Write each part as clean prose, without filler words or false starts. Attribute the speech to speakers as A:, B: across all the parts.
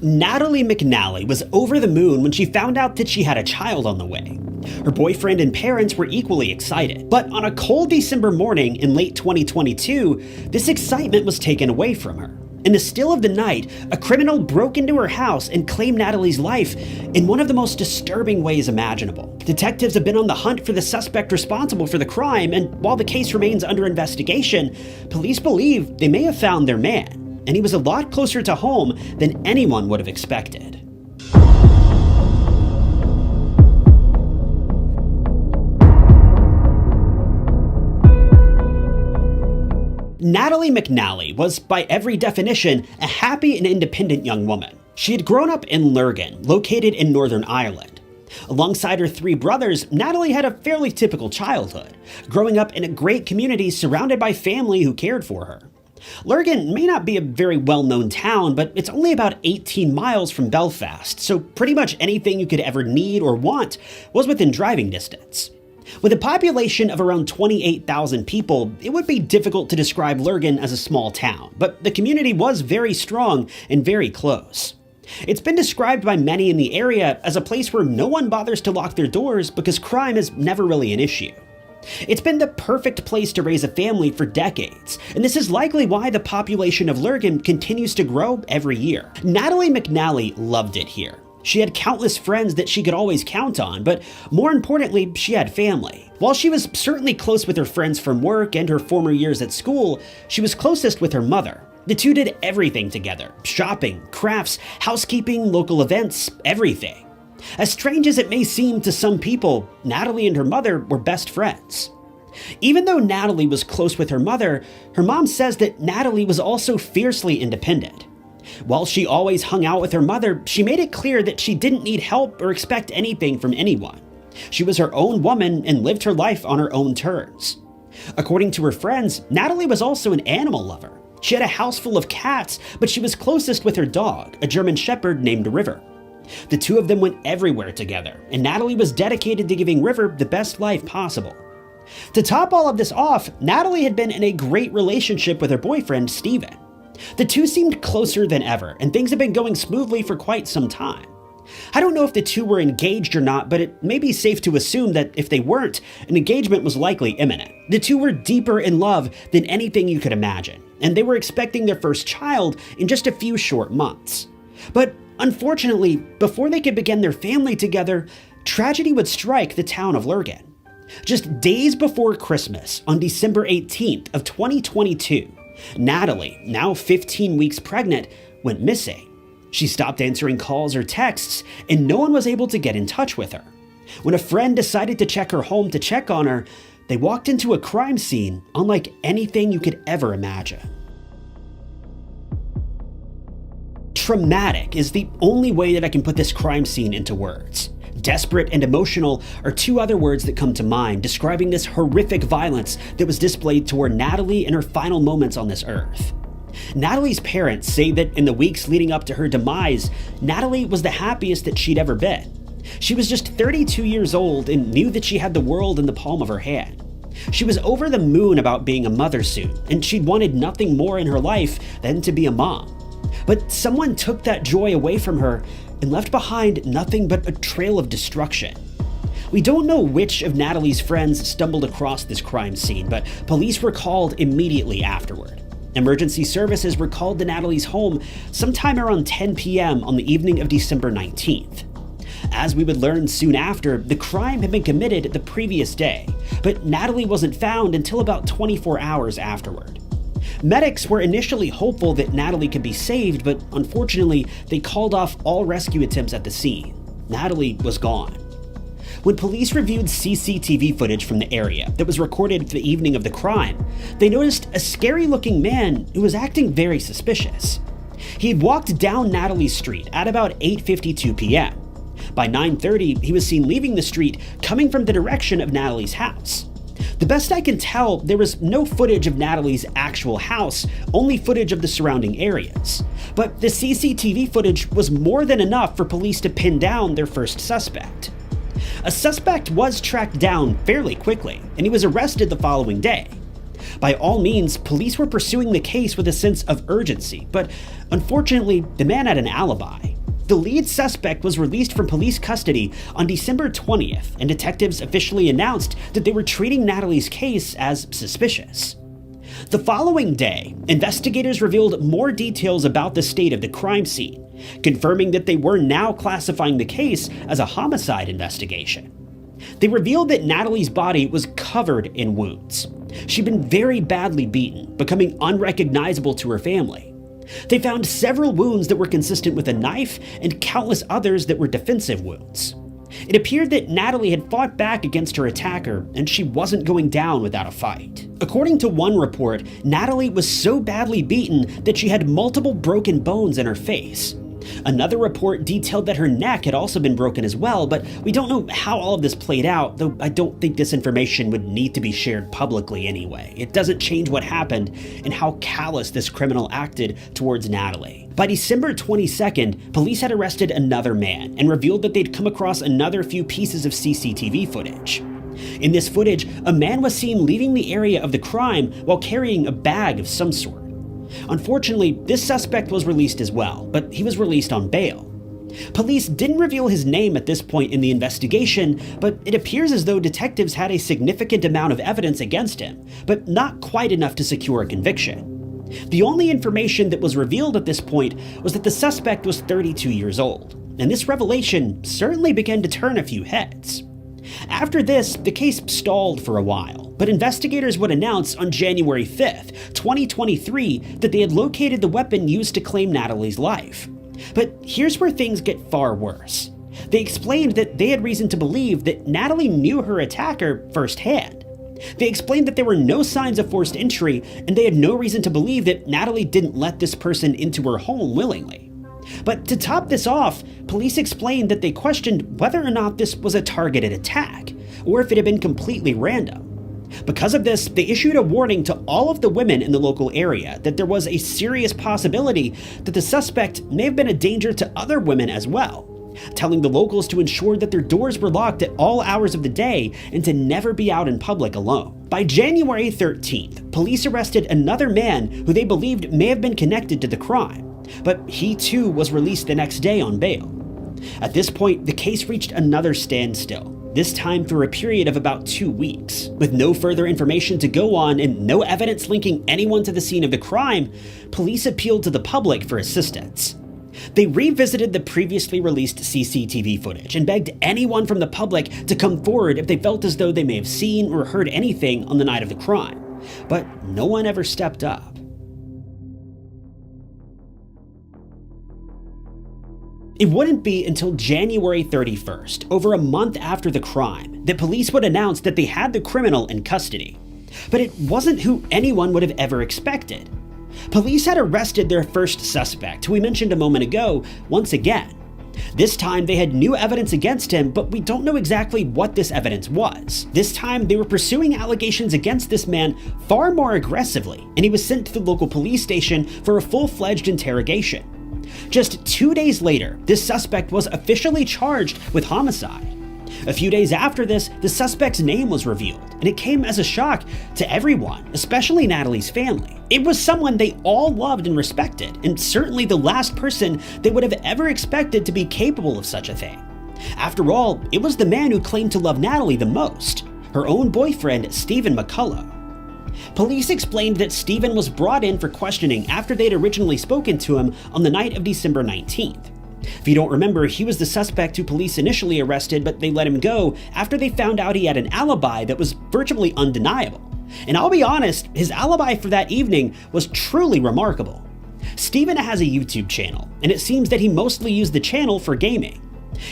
A: Natalie McNally was over the moon when she found out that she had a child on the way. Her boyfriend and parents were equally excited, but on a cold December morning in late 2022, this excitement was taken away from her. In the still of the night, a criminal broke into her house and claimed Natalie's life in one of the most disturbing ways imaginable. Detectives have been on the hunt for the suspect responsible for the crime, and while the case remains under investigation, police believe they may have found their man. And he was a lot closer to home than anyone would have expected. Natalie McNally was, by every definition, a happy and independent young woman. She had grown up in Lurgan, located in Northern Ireland. Alongside her three brothers, Natalie had a fairly typical childhood, growing up in a great community surrounded by family who cared for her. Lurgan may not be a very well-known town, but it's only about 18 miles from Belfast, so pretty much anything you could ever need or want was within driving distance. With a population of around 28,000 people, it would be difficult to describe Lurgan as a small town, but the community was very strong and very close. It's been described by many in the area as a place where no one bothers to lock their doors because crime is never really an issue. It's been the perfect place to raise a family for decades, and this is likely why the population of Lurgan continues to grow every year. Natalie McNally loved it here. She had countless friends that she could always count on, but more importantly, she had family. While she was certainly close with her friends from work and her former years at school, she was closest with her mother. The two did everything together: shopping, crafts, housekeeping, local events, everything. As strange as it may seem to some people, Natalie and her mother were best friends. Even though Natalie was close with her mother, her mom says that Natalie was also fiercely independent. While she always hung out with her mother, she made it clear that she didn't need help or expect anything from anyone. She was her own woman and lived her life on her own terms. According to her friends, Natalie was also an animal lover. She had a house full of cats, but she was closest with her dog, a German Shepherd named River. The two of them went everywhere together, and Natalie was dedicated to giving River the best life possible. To top all of this off, Natalie had been in a great relationship with her boyfriend, Stephen. The two seemed closer than ever, and things had been going smoothly for quite some time. I don't know if the two were engaged or not, but it may be safe to assume that if they weren't, an engagement was likely imminent. The two were deeper in love than anything you could imagine, and they were expecting their first child in just a few short months. But unfortunately, before they could begin their family together, tragedy would strike the town of Lurgan. Just days before Christmas, on December 18th of 2022, Natalie, now 15 weeks pregnant, went missing. She stopped answering calls or texts, and no one was able to get in touch with her. When a friend decided to check her home to check on her, they walked into a crime scene unlike anything you could ever imagine. Traumatic is the only way that I can put this crime scene into words. Desperate and emotional are two other words that come to mind describing this horrific violence that was displayed toward Natalie in her final moments on this earth. Natalie's parents say that in the weeks leading up to her demise, Natalie was the happiest that she'd ever been. She was just 32 years old and knew that she had the world in the palm of her hand. She was over the moon about being a mother soon, and she'd wanted nothing more in her life than to be a mom. But someone took that joy away from her and left behind nothing but a trail of destruction. We don't know which of Natalie's friends stumbled across this crime scene, but police were called immediately afterward. Emergency services were called to Natalie's home sometime around 10 p.m. on the evening of December 19th. As we would learn soon after, the crime had been committed the previous day, but Natalie wasn't found until about 24 hours afterward. Medics were initially hopeful that Natalie could be saved, but unfortunately, they called off all rescue attempts at the scene. Natalie was gone. When police reviewed CCTV footage from the area that was recorded the evening of the crime, they noticed a scary-looking man who was acting very suspicious. He had walked down Natalie's street at about 8:52 p.m. By 9:30, he was seen leaving the street, coming from the direction of Natalie's house. The best I can tell, there was no footage of Natalie's actual house, only footage of the surrounding areas. But the CCTV footage was more than enough for police to pin down their first suspect. A suspect was tracked down fairly quickly, and he was arrested the following day. By all means, police were pursuing the case with a sense of urgency, but unfortunately, the man had an alibi. The lead suspect was released from police custody on December 20th, and detectives officially announced that they were treating Natalie's case as suspicious. The following day, investigators revealed more details about the state of the crime scene, confirming that they were now classifying the case as a homicide investigation. They revealed that Natalie's body was covered in wounds. She'd been very badly beaten, becoming unrecognizable to her family. They found several wounds that were consistent with a knife and countless others that were defensive wounds. It appeared that Natalie had fought back against her attacker, and she wasn't going down without a fight. According to one report, Natalie was so badly beaten that she had multiple broken bones in her face. Another report detailed that her neck had also been broken as well, but we don't know how all of this played out, though I don't think this information would need to be shared publicly anyway. It doesn't change what happened and how callous this criminal acted towards Natalie. By December 22nd, police had arrested another man and revealed that they'd come across another few pieces of CCTV footage. In this footage, a man was seen leaving the area of the crime while carrying a bag of some sort. Unfortunately, this suspect was released as well, but he was released on bail. Police didn't reveal his name at this point in the investigation, but it appears as though detectives had a significant amount of evidence against him, but not quite enough to secure a conviction. The only information that was revealed at this point was that the suspect was 32 years old, and this revelation certainly began to turn a few heads. After this, the case stalled for a while, but investigators would announce on January 5th, 2023, that they had located the weapon used to claim Natalie's life. But here's where things get far worse. They explained that they had reason to believe that Natalie knew her attacker firsthand. They explained that there were no signs of forced entry, and they had no reason to believe that Natalie didn't let this person into her home willingly. But to top this off, police explained that they questioned whether or not this was a targeted attack, or if it had been completely random. Because of this, they issued a warning to all of the women in the local area that there was a serious possibility that the suspect may have been a danger to other women as well, telling the locals to ensure that their doors were locked at all hours of the day and to never be out in public alone. By January 13th, police arrested another man who they believed may have been connected to the crime, but he too was released the next day on bail. At this point, the case reached another standstill, this time for a period of about 2 weeks. With no further information to go on and no evidence linking anyone to the scene of the crime, police appealed to the public for assistance. They revisited the previously released CCTV footage and begged anyone from the public to come forward if they felt as though they may have seen or heard anything on the night of the crime, but no one ever stepped up. It wouldn't be until January 31st, over a month after the crime, that police would announce that they had the criminal in custody. But it wasn't who anyone would have ever expected. Police had arrested their first suspect, who we mentioned a moment ago, once again. This time they had new evidence against him, but we don't know exactly what this evidence was. This time they were pursuing allegations against this man far more aggressively, and he was sent to the local police station for a full-fledged interrogation. Just 2 days later, this suspect was officially charged with homicide. A few days after this, the suspect's name was revealed, and it came as a shock to everyone, especially Natalie's family. It was someone they all loved and respected, and certainly the last person they would have ever expected to be capable of such a thing. After all, it was the man who claimed to love Natalie the most, her own boyfriend, Stephen McCullagh. Police explained that Stephen was brought in for questioning after they'd originally spoken to him on the night of December 19th. If you don't remember, he was the suspect who police initially arrested, but they let him go after they found out he had an alibi that was virtually undeniable. And I'll be honest, his alibi for that evening was truly remarkable. Stephen has a YouTube channel, and it seems that he mostly used the channel for gaming.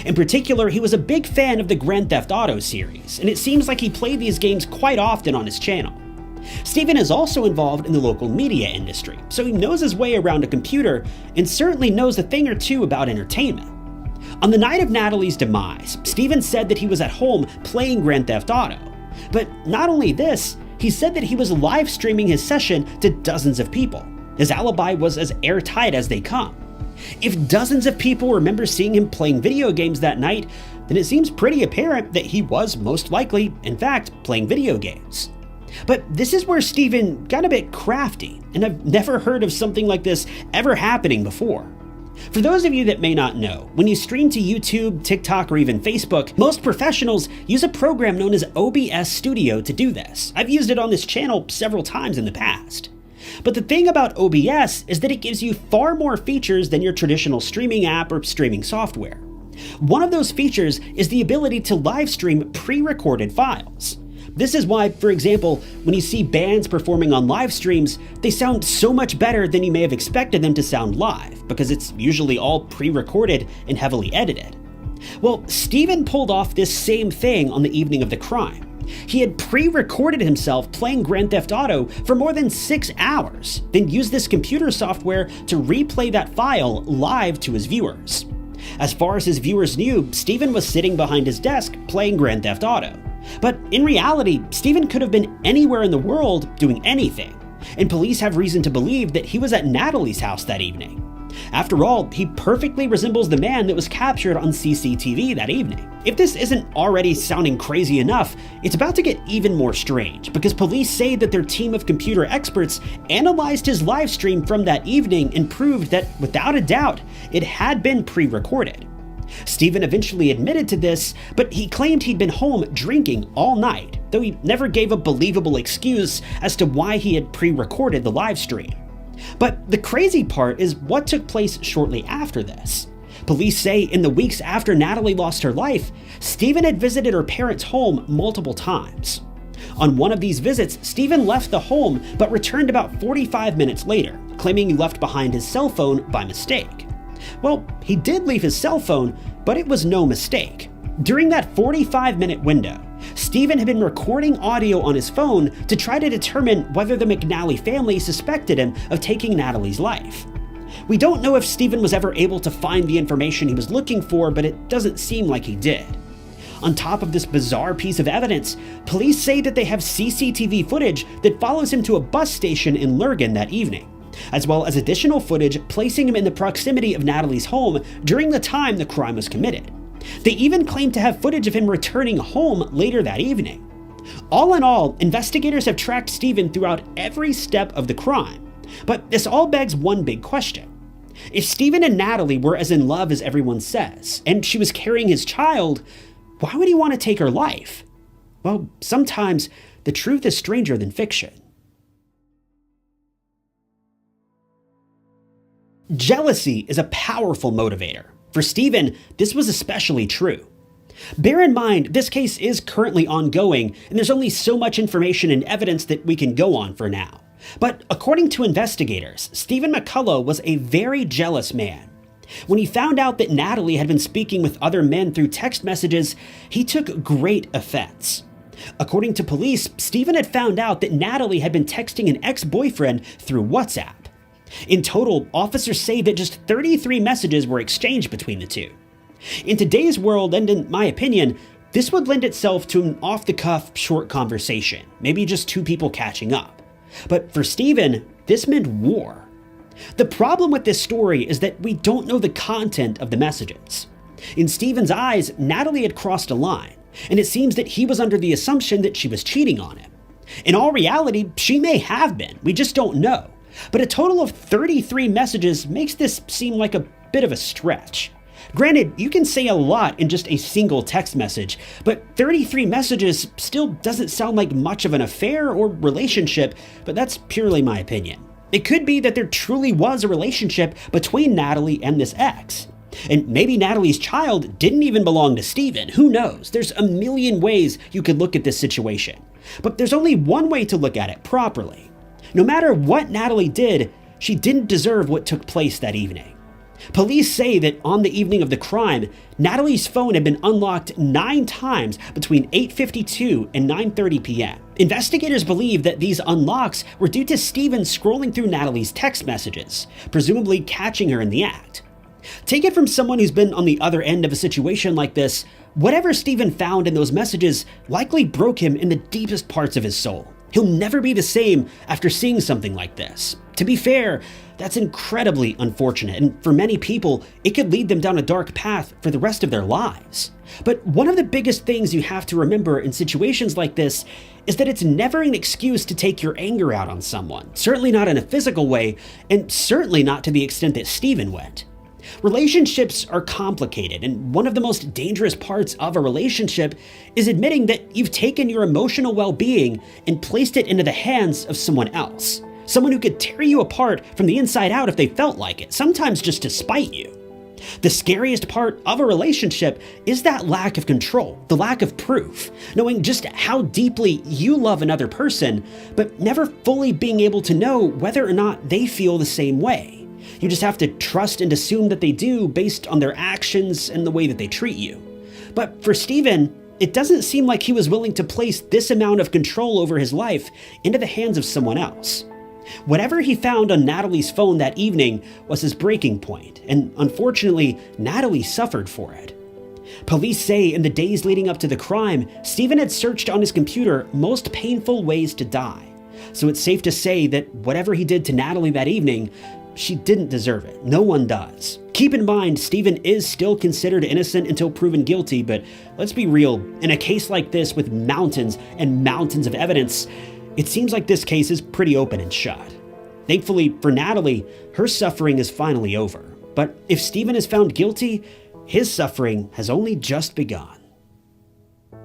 A: In particular, he was a big fan of the Grand Theft Auto series, and it seems like he played these games quite often on his channel. Stephen is also involved in the local media industry, so he knows his way around a computer and certainly knows a thing or two about entertainment. On the night of Natalie's demise, Stephen said that he was at home playing Grand Theft Auto. But not only this, he said that he was live streaming his session to dozens of people. His alibi was as airtight as they come. If dozens of people remember seeing him playing video games that night, then it seems pretty apparent that he was most likely, in fact, playing video games. But this is where Stephen got a bit crafty, and I've never heard of something like this ever happening before. For those of you that may not know, when you stream to YouTube, TikTok, or even Facebook, most professionals use a program known as OBS Studio to do this. I've used it on this channel several times in the past. But the thing about OBS is that it gives you far more features than your traditional streaming app or streaming software. One of those features is the ability to live stream pre-recorded files. This is why, for example, when you see bands performing on live streams, they sound so much better than you may have expected them to sound live, because it's usually all pre-recorded and heavily edited. Well, Stephen pulled off this same thing on the evening of the crime. He had pre-recorded himself playing Grand Theft Auto for more than 6 hours, then used this computer software to replay that file live to his viewers. As far as his viewers knew, Stephen was sitting behind his desk playing Grand Theft Auto. But in reality, Stephen could have been anywhere in the world doing anything, and police have reason to believe that he was at Natalie's house that evening. After all, he perfectly resembles the man that was captured on CCTV that evening. If this isn't already sounding crazy enough, it's about to get even more strange, because police say that their team of computer experts analyzed his live stream from that evening and proved that, without a doubt, it had been pre-recorded. Stephen eventually admitted to this, but he claimed he'd been home drinking all night, though he never gave a believable excuse as to why he had pre-recorded the live stream. But the crazy part is what took place shortly after this. Police say in the weeks after Natalie lost her life, Stephen had visited her parents' home multiple times. On one of these visits, Stephen left the home but returned about 45 minutes later, claiming he left behind his cell phone by mistake. Well, he did leave his cell phone, but it was no mistake. During that 45-minute window, Stephen had been recording audio on his phone to try to determine whether the McNally family suspected him of taking Natalie's life. We don't know if Stephen was ever able to find the information he was looking for, but it doesn't seem like he did. On top of this bizarre piece of evidence, police say that they have CCTV footage that follows him to a bus station in Lurgan that evening, as well as additional footage placing him in the proximity of Natalie's home during the time the crime was committed. They even claim to have footage of him returning home later that evening. All in all, investigators have tracked Stephen throughout every step of the crime. But this all begs one big question. If Stephen and Natalie were as in love as everyone says, and she was carrying his child, why would he want to take her life? Well, sometimes the truth is stranger than fiction. Jealousy is a powerful motivator. For Stephen, this was especially true. Bear in mind, this case is currently ongoing, and there's only so much information and evidence that we can go on for now. But according to investigators, Stephen McCullagh was a very jealous man. When he found out that Natalie had been speaking with other men through text messages, he took great offense. According to police, Stephen had found out that Natalie had been texting an ex-boyfriend through WhatsApp. In total, officers say that just 33 messages were exchanged between the two. In today's world, and in my opinion, this would lend itself to an off-the-cuff short conversation, maybe just two people catching up. But for Stephen, this meant war. The problem with this story is that we don't know the content of the messages. In Stephen's eyes, Natalie had crossed a line, and it seems that he was under the assumption that she was cheating on him. In all reality, she may have been, we just don't know. But a total of 33 messages makes this seem like a bit of a stretch. Granted, you can say a lot in just a single text message, but 33 messages still doesn't sound like much of an affair or relationship, but that's purely my opinion. It could be that there truly was a relationship between Natalie and this ex. And maybe Natalie's child didn't even belong to Stephen, who knows? There's a million ways you could look at this situation. But there's only one way to look at it properly. No matter what Natalie did, she didn't deserve what took place that evening. Police say that on the evening of the crime, Natalie's phone had been unlocked 9 times between 8:52 and 9:30 p.m. Investigators believe that these unlocks were due to Stephen scrolling through Natalie's text messages, presumably catching her in the act. Take it from someone who's been on the other end of a situation like this, whatever Stephen found in those messages likely broke him in the deepest parts of his soul. He'll never be the same after seeing something like this. To be fair, that's incredibly unfortunate, and for many people, it could lead them down a dark path for the rest of their lives. But one of the biggest things you have to remember in situations like this is that it's never an excuse to take your anger out on someone, certainly not in a physical way, and certainly not to the extent that Stephen went. Relationships are complicated, and one of the most dangerous parts of a relationship is admitting that you've taken your emotional well-being and placed it into the hands of someone else. Someone who could tear you apart from the inside out if they felt like it, sometimes just to spite you. The scariest part of a relationship is that lack of control, the lack of proof, knowing just how deeply you love another person, but never fully being able to know whether or not they feel the same way. You just have to trust and assume that they do based on their actions and the way that they treat you. But for Stephen, it doesn't seem like he was willing to place this amount of control over his life into the hands of someone else. Whatever he found on Natalie's phone that evening was his breaking point, and unfortunately, Natalie suffered for it. Police say in the days leading up to the crime, Stephen had searched on his computer most painful ways to die. So it's safe to say that whatever he did to Natalie that evening, she didn't deserve it. No one does. Keep in mind, Stephen is still considered innocent until proven guilty, but let's be real, in a case like this with mountains and mountains of evidence, it seems like this case is pretty open and shut. Thankfully for Natalie, her suffering is finally over. But if Stephen is found guilty, his suffering has only just begun.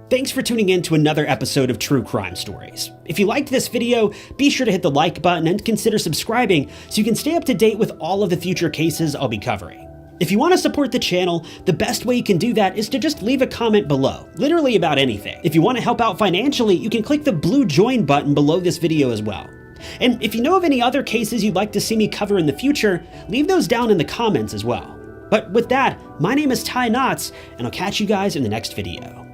A: Thanks for tuning in to another episode of True Crime Stories. If you liked this video, be sure to hit the like button and consider subscribing so you can stay up to date with all of the future cases I'll be covering. If you want to support the channel, the best way you can do that is to just leave a comment below, literally about anything. If you want to help out financially, you can click the blue join button below this video as well. And if you know of any other cases you'd like to see me cover in the future, leave those down in the comments as well. But with that, my name is Ty Knotts, and I'll catch you guys in the next video.